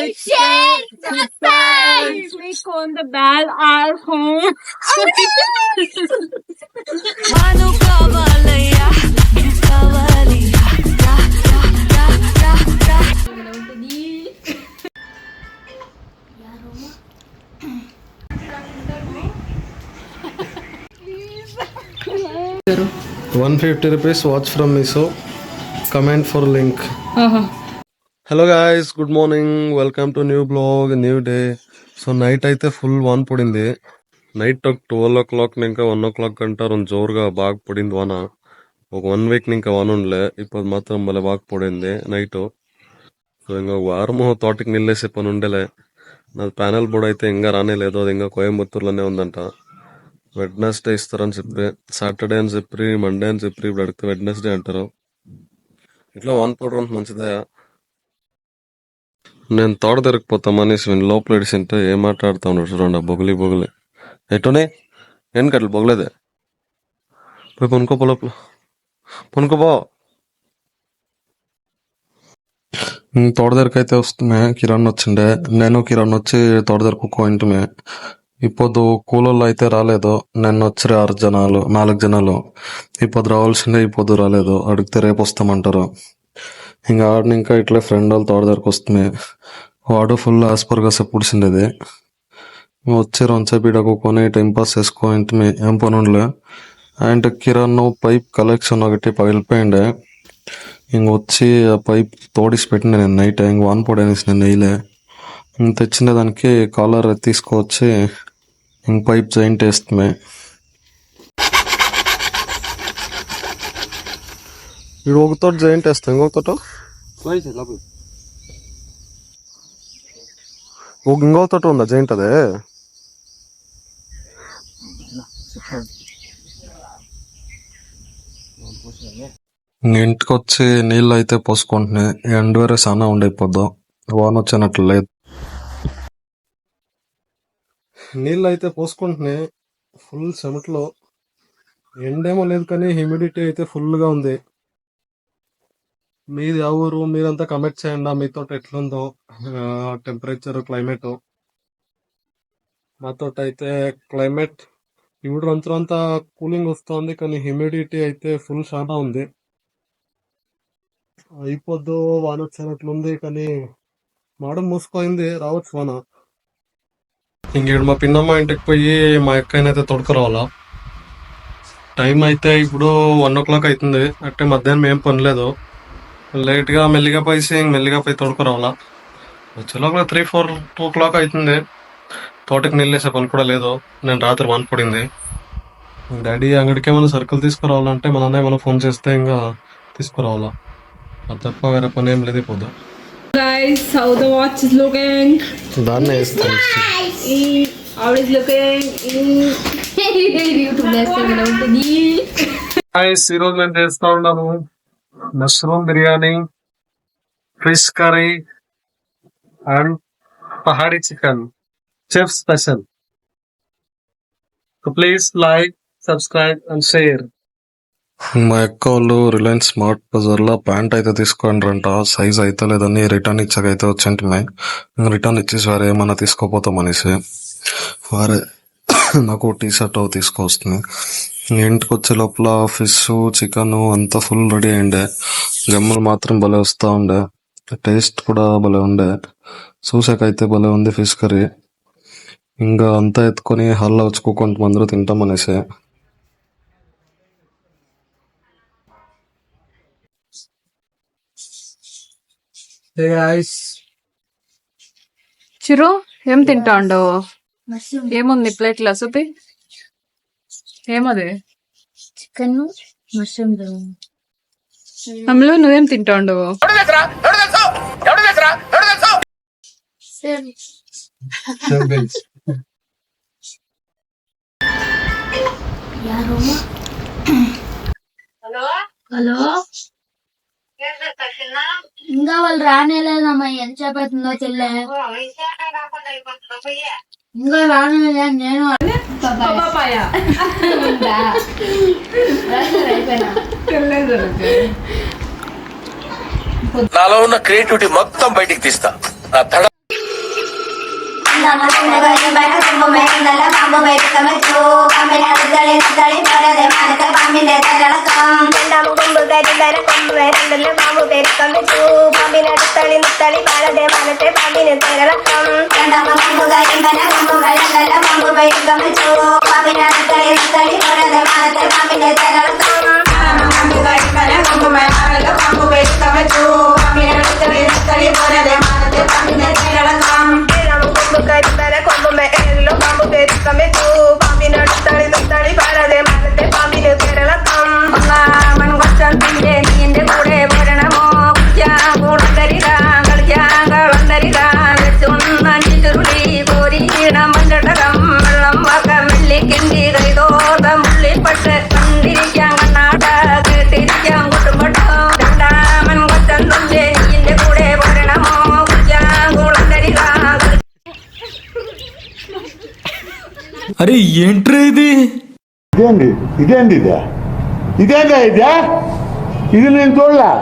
like, share, subscribe. Click on the bell icon. Manu kavalaya, kavalaya, da da da da da. 150 rupees watch from Miso. Comment for link. Hello guys, good morning. Welcome to new vlog, new day. So night అయితే full van పడింది. Night ఒక 12 o'clock ఇంకా 1 o'clock ಗಂಟ ಒಂದು ಜೋರ್గా బాగా పడింది వాన. ఒక 1 week ఇంకా వాన ఉండలే. ఇప్పుడు మాత్రం భలే బాగా పడింది నైట్. సో ఇంకా వారము తోటకి నిల్లేసే పని ఉండలే. నాది ప్యానల్ బోర్డ్ అయితే ఇంకా రానేలేదు. అది ఇంకా కోయంబత్తూరులోనే ఉందంట. వెడ్నెస్డే ఇస్తారని చెప్పి, సాటర్డే అని చెప్పి, మండే అని చెప్పి, ఇప్పుడు అడిగితే వెడ్నెస్డే అంటారు. ఇట్లా వాన్ పడడం మంచిదే. నేను తోట దొరికిపోతామనేసి లోపల ఇడిసింటే ఏం మాట్లాడుతా ఉన్నాడు చూడండి. బొగిలి బొగిలి ఎటునే ఏం కట్టలు బొగలేదే. పోయి పనుకోపో, లోపల పనుకోపో. తోట దగ్గరికి అయితే వస్తుమే. కిరణ్ వచ్చిండే, నేను కిరణ్ వచ్చి తోట దగ్గరకు పోయింటుమే. ఇప్పుడు కూలోళ్ళు అయితే రాలేదు. నిన్న వచ్చి 4 జనాలు. ఇప్పుడు రావాల్సిందే, ఇప్పుడు రాలేదు. అడిగితే రేపు వస్తామంటారు. ఇంకా ఆడిని ఇంకా ఇట్లా ఫ్రెండ్ వాళ్ళు తోట దగ్గరకు వస్తుంది. వాడు ఫుల్ ఆస్పర్గా పుడిసిండేది. వచ్చి రొంచేపు కూకొని టైం పాస్ చేసుకోండి. ఏం పని ఉండలే. అండ్ కిరణ్ పైప్ కలెక్షన్ ఒకటి పగిలిపోయిండే. ఇంక వచ్చి ఆ పైప్ తోడిసి పెట్టిన నేను నైట్. ఇంక వాన్ పొడనేసి నేను నెయ్యలే. ఇంక తెచ్చిన దానికి కాలర్ తీసుకొచ్చి ఇంక పైప్ జాయింట్ వేస్తుంది. ఇప్పుడు ఒక తోట జాయింట్ వేస్తాం, ఇంకొక తోట ఇంకొక తోట ఉందా జాయింట్? అదే ఇంటికి వచ్చి నీళ్ళు అయితే పోసుకుంటున్నాయి. ఎండ వేరే చాలా ఉండైపోద్దాం. వాన వచ్చినట్లు లేదు. నీళ్ళు అయితే పోసుకుంటున్నాయి ఫుల్ చెమటలో. ఎండేమో లేదు కానీ హ్యూమిడిటీ అయితే ఫుల్గా ఉంది. మీది ఆ ఊరు? మీరంతా కమెంట్ చేయండి మీతో ఎట్లుందో టెంపరేచర్, క్లైమేట్. మాతో అయితే క్లైమేట్ ఇప్పుడు అంతా కూలింగ్ వస్తుంది కానీ హ్యూమిడిటీ అయితే ఫుల్ చాలా ఉంది. అయిపోద్దు వాన వచ్చినట్లుంది కానీ మాడం మూసుకుపోయింది, రావచ్చు వాన. ఇంకేడు మా పిన్నమ్మ ఇంటికి పోయి మా అక్కనైతే తొడకరావాలా. టైం అయితే ఇప్పుడు 1 o'clock అవుతుంది. అంటే మధ్యాహ్నం ఏం పనిలేదు. లేట్గా మెల్లిగా పోయి తొడకరావాలా. వచ్చేలోపల 3-4 o'clock అవుతుంది. తోటకి నీళ్ళేసే పని కూడా లేదు. నేను రాత్రి వాన పడింది. డాడీ అంగడికి ఏమైనా సరుకులు తీసుకురావాలంటే మా నాన్న ఏమైనా ఫోన్ చేస్తే ఇంకా తీసుకురావాలా. అది తప్ప వేరే పని ఏం లేదు. ఇప్పుడు Guys, how the watch is looking? దాన్నే వేస్తాను. How is looking? YouTube ఉంటుంది. ఈరోజు నేను చేస్తా ఉన్నాను mushroom biryani, fish curry and Pahadi chicken, chef special. Please like, subscribe and share. మా అక్క వాళ్ళు రిలయన్స్ స్మార్ట్ బజార్ లో ప్యాంట్ అయితే తీసుకోండి. సైజ్ అయితే లేదని రిటర్న్ ఇచ్చాకైతే వచ్చింటుమే. రిటర్న్ ఇచ్చేసి వారు ఏమన్నా తీసుకోపోతాం అనేసి వారే నాకు టీ షర్ట్ తీసుకొస్తుంది. ఇంటికి వచ్చే లోపల ఫిష్, చికెన్ అంతా ఫుల్ రెడీ అయిండే. జమ్ములు మాత్రం భలే వస్తూ ఉండే. టేస్ట్ కూడా భలే ఉండే. చూసాకైతే భలే ఉంది ఫిష్ కర్రీ. ఇంకా అంతా ఎత్తుకొని హాల్లో వచ్చి కొంతమంది తింటాం అనేసి. చిరు ఏం తింటా ఉండవు? ఏముంది ప్లేట్లో చూపి. ఏమది? Chicken, mushroom. అమ్ములు నువ్వేం తింటా ఉండవు? హలో, ఇంకా వాళ్ళు రానేలేదమ్మా. ఎంతసేపు అవుతుందో చెల్లె, ఇంకా రానేలే. నేను నాలో ఉన్న క్రియేటివిటీ మొత్తం బయటికి తీస్తా. అరే ఏంట్రా ఇది? ఇదేంది ఇది నేను చూడలే.